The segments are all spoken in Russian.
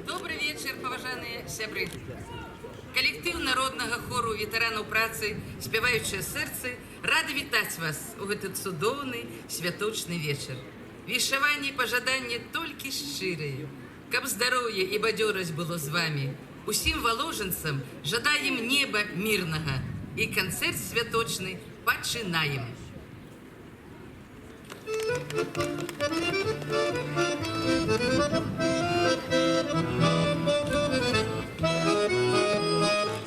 Добрый вечер, поважаныя сябры. Калектыў народнага хору ветэранаў працы «Спяваючае сэрцы» рады вітаць вас у гэты цудоўны святочны вечар. Віншаванні і пажаданні толькі шчырыя. Каб здароўе і бадзёрасць было з вами. Усім валожанцам жадаем неба мірнага. І канцэрт святочны пачынаем.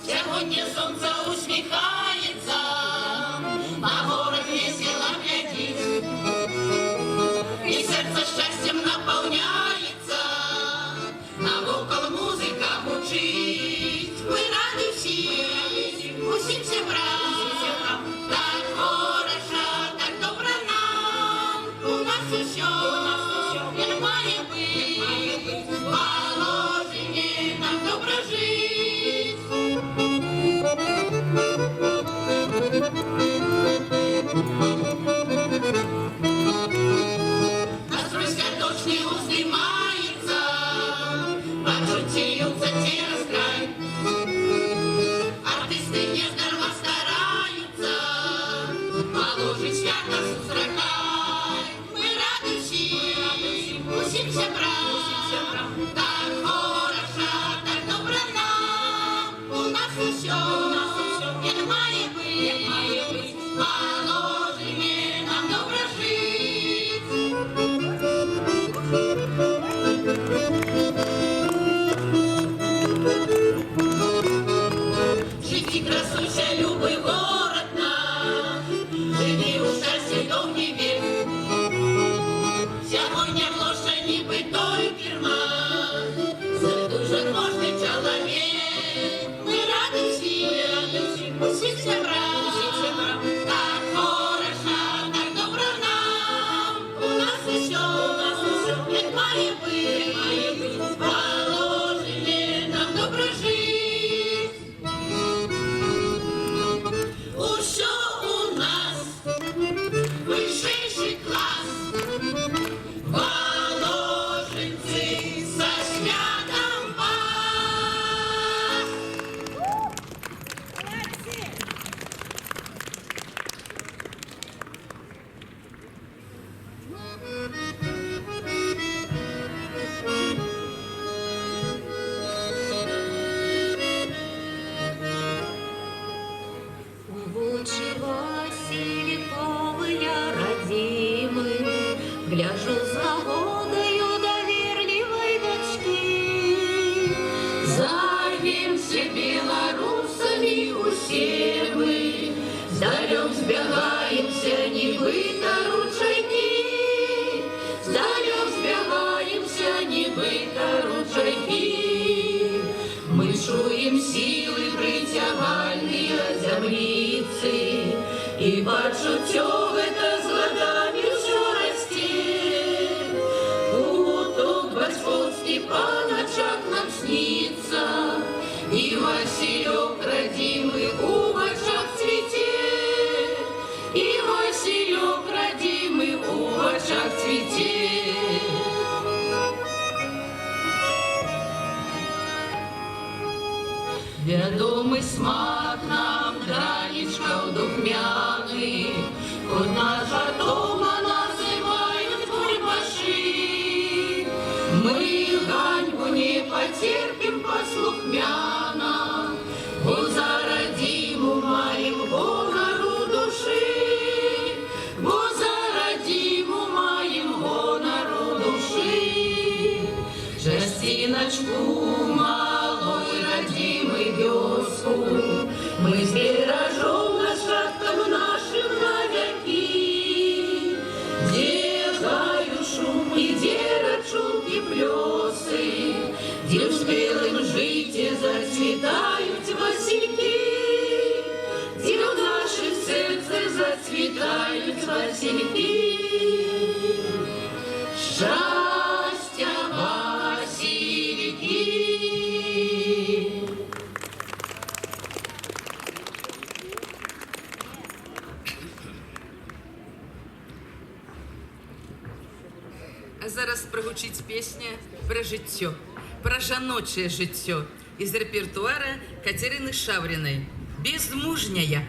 Сьогодні сонце усміхається, на город весело глядить, і серце щастям наповняється, навколо музика гучить. Ми раді всім, усім сябрам, так хорошо, так добре нам, у нас усьо, як має бути, положені нам добре жить. Настрой святочный уздымается, почути льются через край. Артисты нездарма стараются положить свято сустракай. Мы рады всем, усім сябрам, так хорошо, так добре нам, у нас усьо, як має бути, положені нам добре жить. Живи, красуйся, любый город наш, живи у щастя, довгий вік. Сьогодні в Лошані той керман, це дуже кожний чоловік. Ми раді всім, усім сябрам, так хорошо, так добре нам, у нас усьо, як має бути, положені нам добре жить. Усьо у нас вищий клас, положенці со святом вас. Лучи Васильковые родимы, гляжу с нагодою доверливой дочки. Зовемся белорусами усе мы, вдалёк збягаемся, нібыта ручайки. Вдалёк збягаемся, нібыта ручайки. Мы чуем силы притягальные зямліцы, і пачуццё гэта з гадамі ўсё расце. Гуток бацькоўскі па начах нам снится, і Васілёк радзімы у вачах цвіце. І Васілёк радзімы у вачах цвіце. Вядомы смак нам дранічкаў духмяных, хоць нас жартома называюць бульбашы. Мы ганьбу не пацерпім паслухмяна, бо за радзіму маем гонару душы. Бо за радзіму маем гонару душы. Часціначку малой радзімы вёску мы зберажом нашчадкам нашым навякі. Дзе гаю шум і дзе рачулкі плёсы, дзе ў спелым жыце зацвітаюць васількі. Дзе ў нашых сэрцах зацвітаюць васількі. Шчасця, василькі. А зараз прогучить песня про життя. пра жаночае жыццё из рэпертуара Катерины Шавриной «Безмужняя».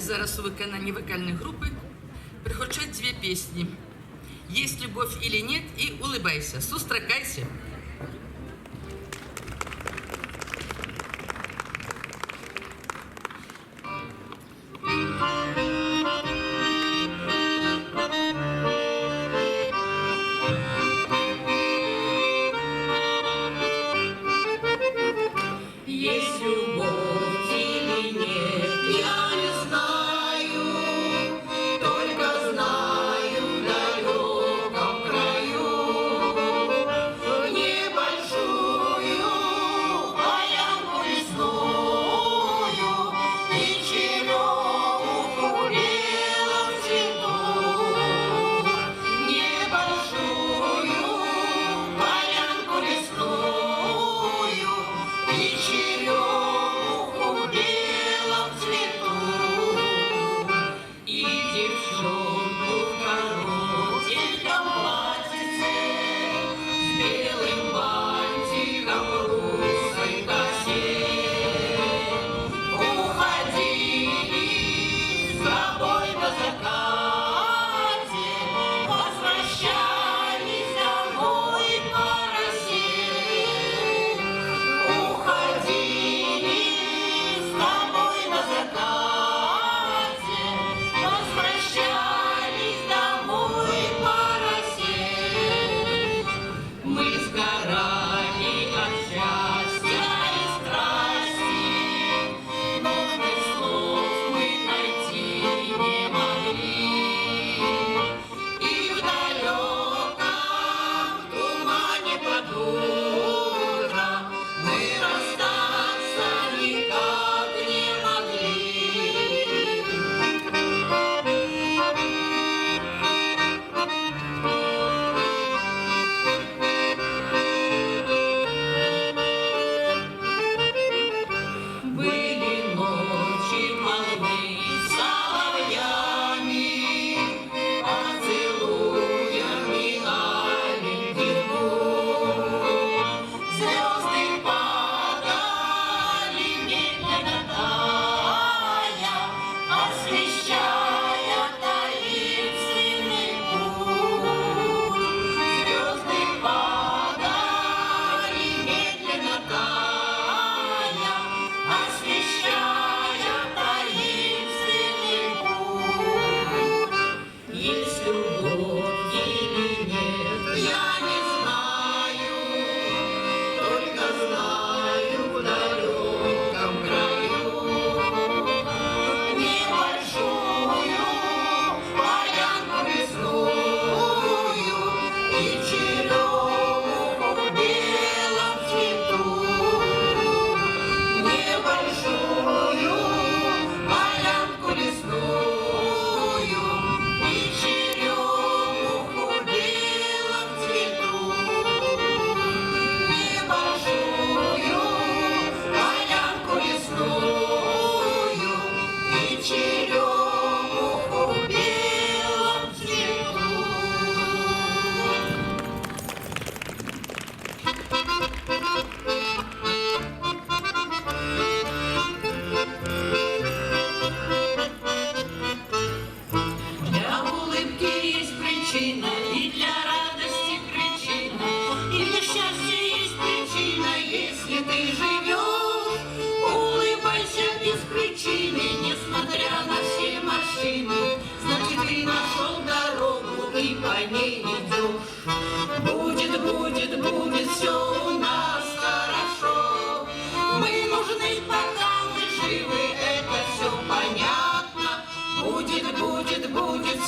Зараз у выкананні вокальной группы пригучаць две песни «Есть любовь или нет» и «Улыбайся». Сустракайся. Есть любовь или нет, я не знаю, только знаю в далеком краю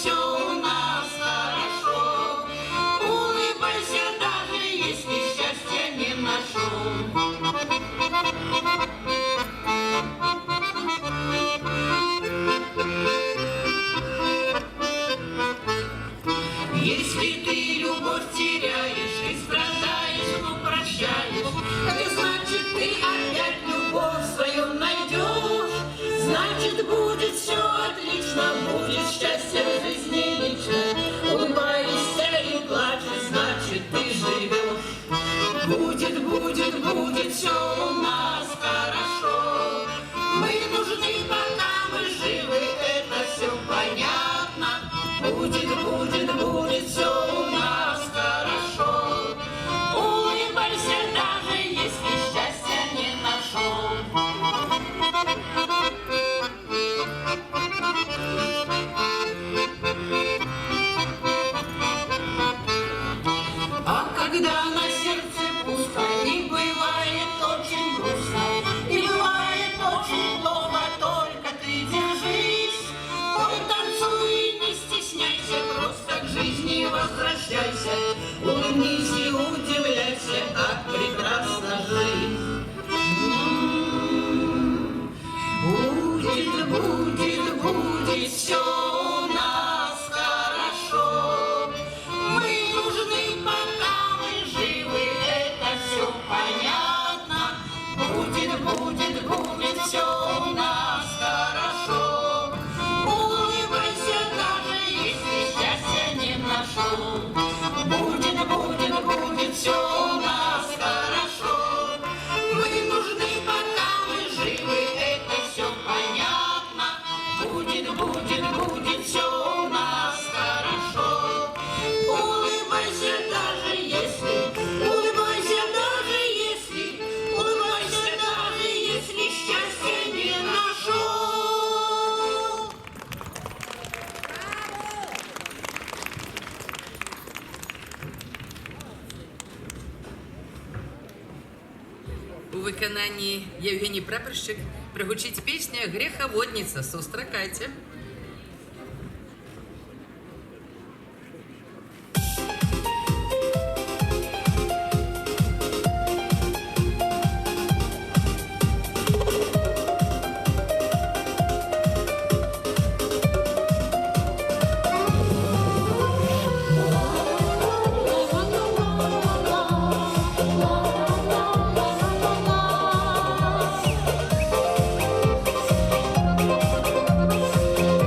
все у нас хорошо. Улыбайся, даже если счастья не нашел. Если ты любовь теряешь и страдаешь, но прощаешь, это значит, ты опять любовь свою найдешь. Значит, будет все отлично, будет счастье в жизни лично. Улыбайся и плачешь, значит, ты живешь. Будет, будет, будет все у нас хорошо. Мы нужны, пока мы живы, это все понятно. Будет, будет, будет все у нас хорошо. Улыбайся, даже если счастья не нашел. А когда на сердце пусто, и бывает очень грустно, и бывает очень плохо, только ты держись. Ой, танцуй, не стесняйся, просто к жизни возвращайся. Улыбнись и удивляйся, как прекрасна жизнь. Будет, будет, будет все у нас хорошо. Мы нужны, пока мы живы, это все понятно. Будет, будет, будет все у нас хорошо. Улыбайся, даже если счастья не нашел. Будет, будет, будет все у нас хорошо. Мы нужны, пока мы живы, это все понятно. Будет, будет, будет все у нас хорошо. Улыбайся, даже если, улыбайся, даже если, улыбайся, даже если счастья не нашел. У виконанні Євгеній Прапорщик прогучить пісня «Греховодниця». Сустракайте. La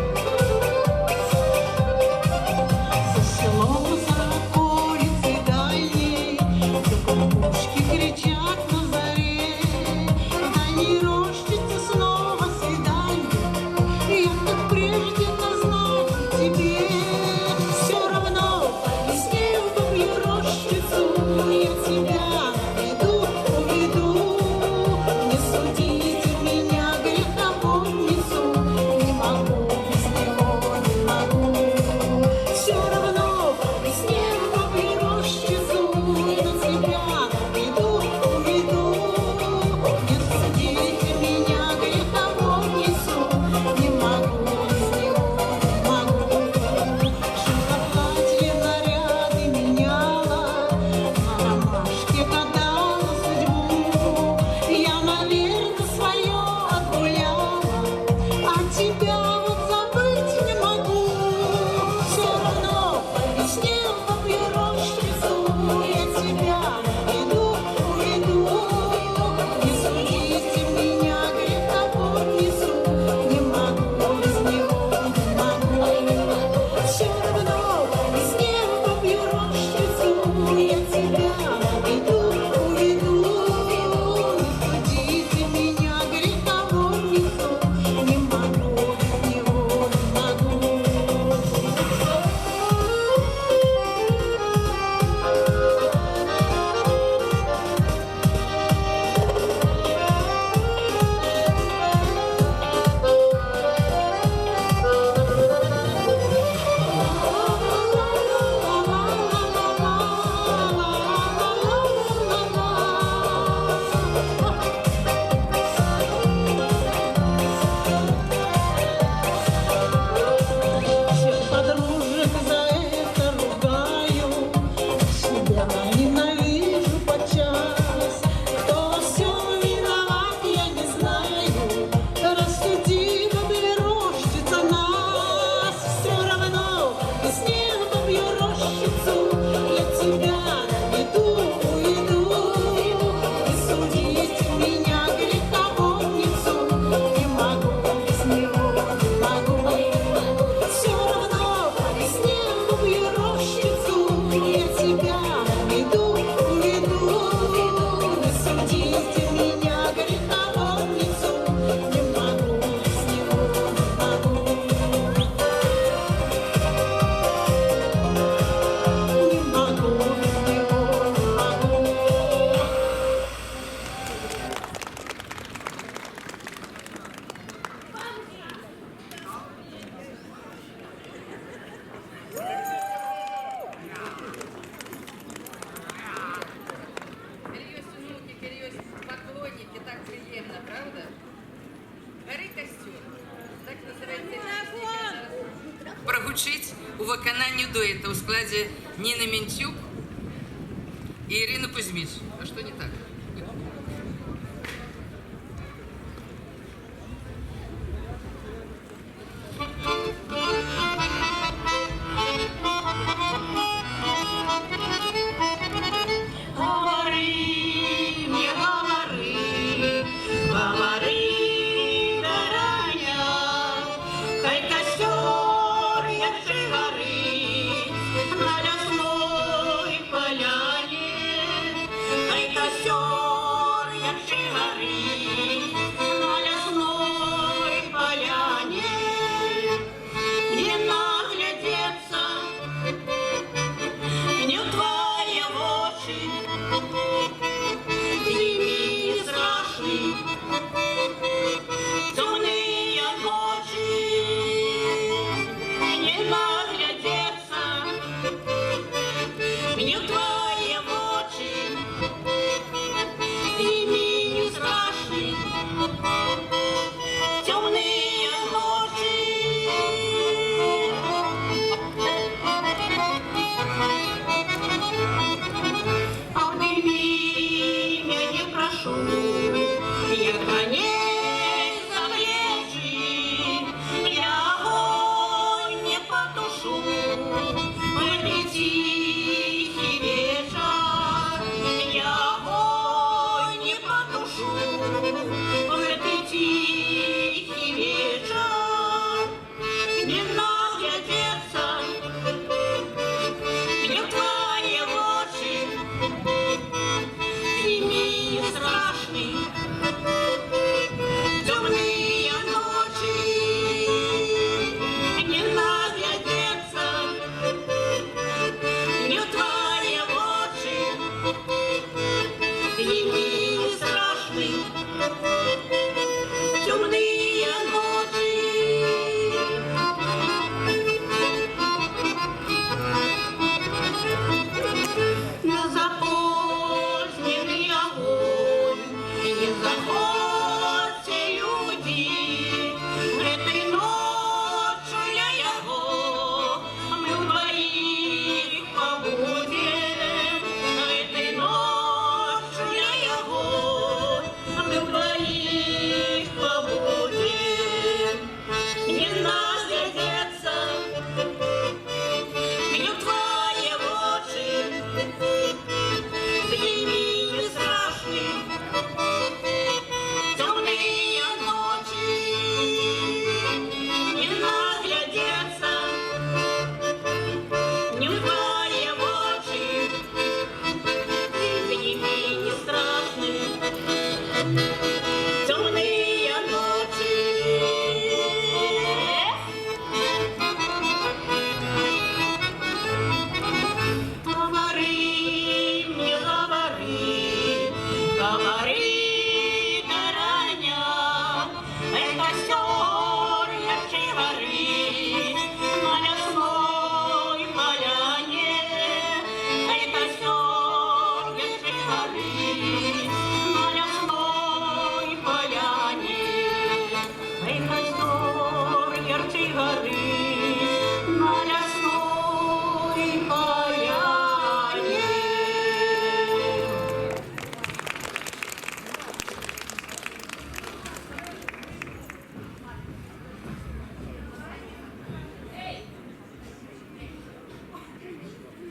уручыць у выкананні дуэта ў складзе Ніны Мінцюк і Ірыны Кузьміч. А што не так?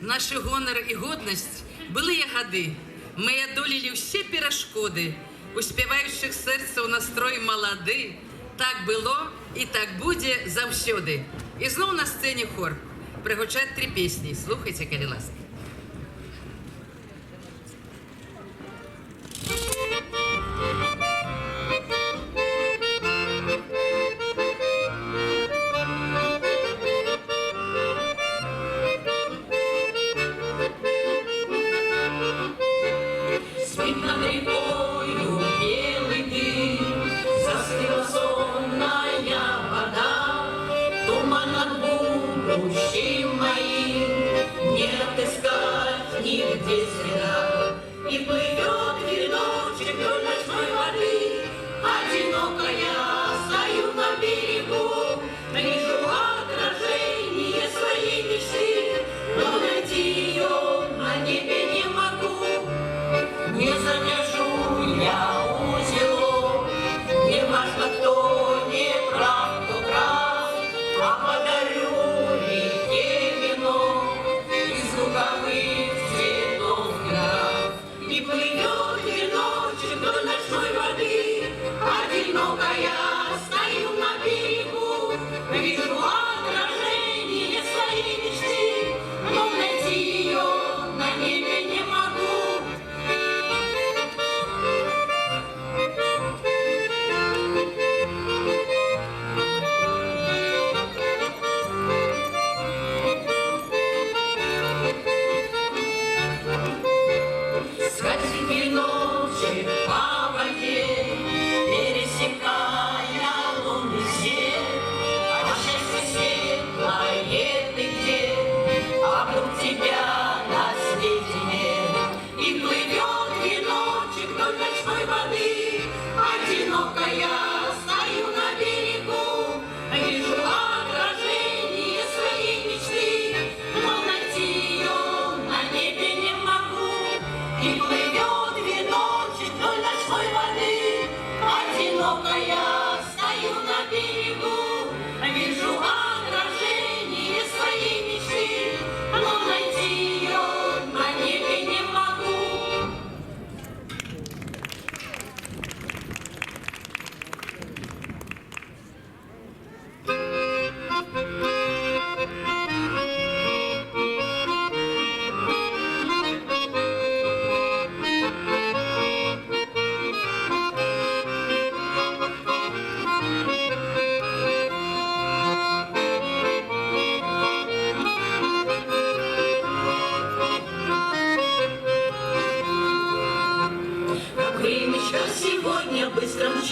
Нашы гонар і годнасць былыя гады. Мы адолелі ўсе перашкоды, у спяваючых сэрцаў настрой малады. Так было і так будзе заўсёды. І зноў на сцэне хор. Прыгучаць 3 песні. Слухайце, калі ласка. И плывет веночек вдоль ночной воды. Одинокая стою на берегу, вижу отражение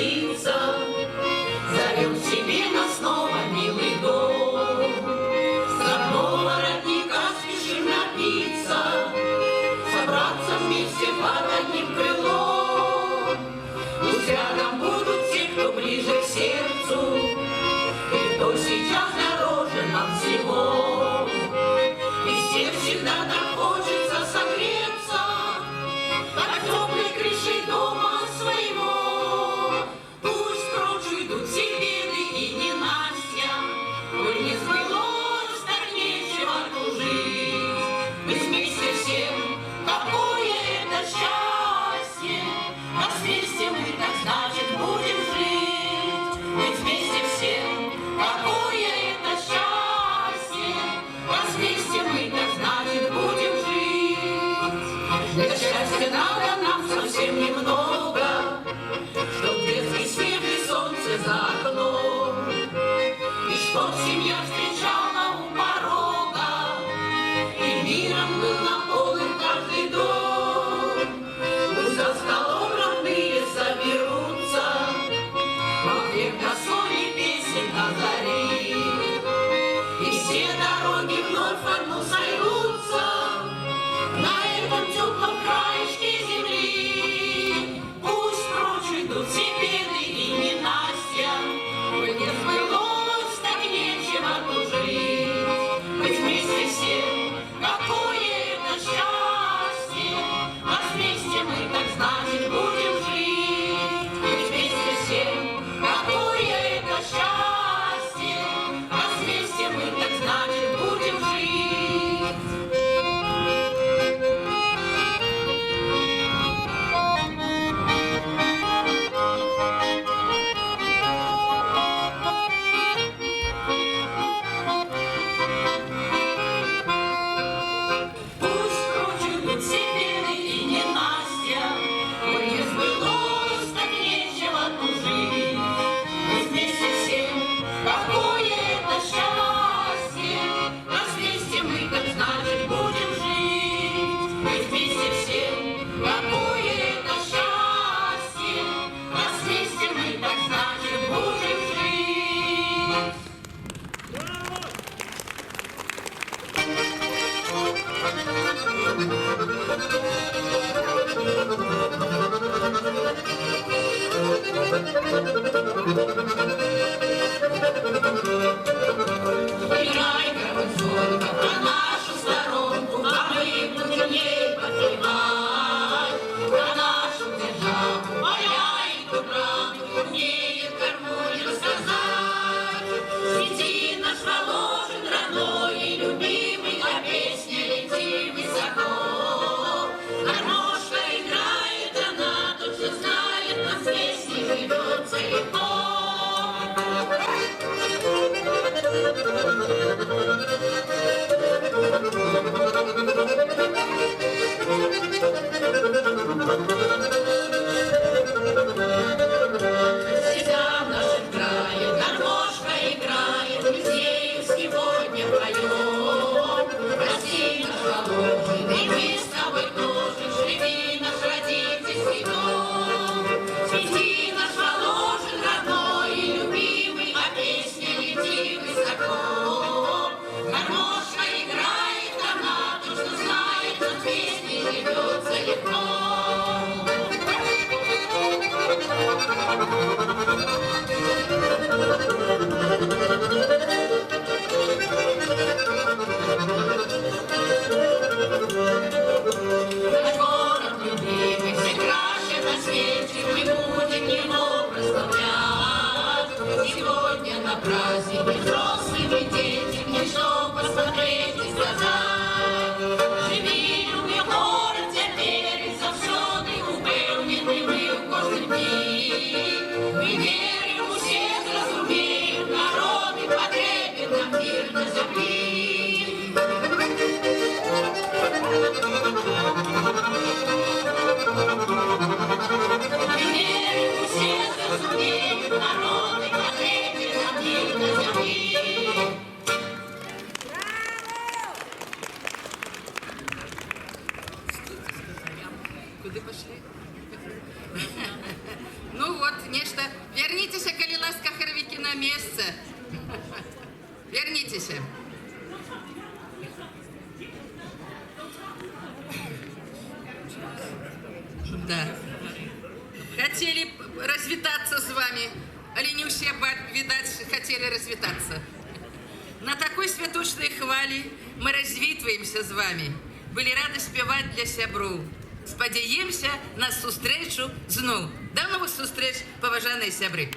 случится, зовем к себе нас снова, милый дом. С родного родника спешим напиться, собраться вместе под одним крылом. Пусть рядом будут те, кто ближе к сердцу, и кто сейчас дороже нам всего. Везде всегда так хочется согреться под теплой крышей дома своего. Пусть прочь уйдут все беды и ненастья, коль не сбылось, так нечего тужить. Быть вместе всем, какое это счастье, нас вместе мы, так значит, будем жить. Быть вместе всем, какое это счастье, нас вместе мы, так значит, будем жить. Для счастья надо нам совсем немного, чтоб детский смех и солнце за окном, и чтоб семья встречала у порога, и миром был наполнен каждый дом. Пусть за столом родные соберутся, во век до соли песен на заре, и все дороги вновь в одну сойдутся на этом теплом краешке земли. Пусть прочь уйдут все беды и ненастья, коль не сбылось, так нечего тужить. Быть вместе всем, какое это счастье, нас вместе мы, так значит, будем жить. Быть вместе всем, какое это счастье, нас вместе мы, так значит, будем жить. Пусть прочь уйдут все беды и ненастья, коль не сбылось, так нечего тужить. Быть вместе всем, какое это счастье, нас вместе мы, так значит, будем жить. Быть вместе всем, какое это счастье, нас вместе мы, так значит, будем жить. Играй, горбунка, про нашу сторонку, а мы будем ей подпевать. Про нашу державу, валяет правду, умеет гармонию рассказать. Среди наш Воложен родной и любимый, а песня лети высоко. Гармошка играет, она точно знает, на песне живется легко. Всегда в нашем крае гармошка играет, мы ею сегодня поем. Прости наш Воложен, и мы с тобой тоже, живи наш родительский дом. Среди наш Воложен родной и любимый, а песня лети высоко. Гармошка играет, она точно знает, на песне живется легко. Наш город любимый, все краше на свете, мы будем его прославлять. Сегодня на празднике взрослым и детям есть что посмотреть и сказать. Живи, люби город теперь и завсёды, упевнены мы в кожнім дні. Мы верим, усе зразумеют, народы потребен нам мир на землі. Мы верим, усе зразумеют, народы потребен нам мир на землі. Вернитесь. Да. Хотели развитаться с вами, але не все, видать, хотели развитаться. На такой святочной хвале мы развитываемся с вами. Были рады спевать для сябру. Сподеемся на сустрэчу зноў. До новых сустрэч, поважанные сябры.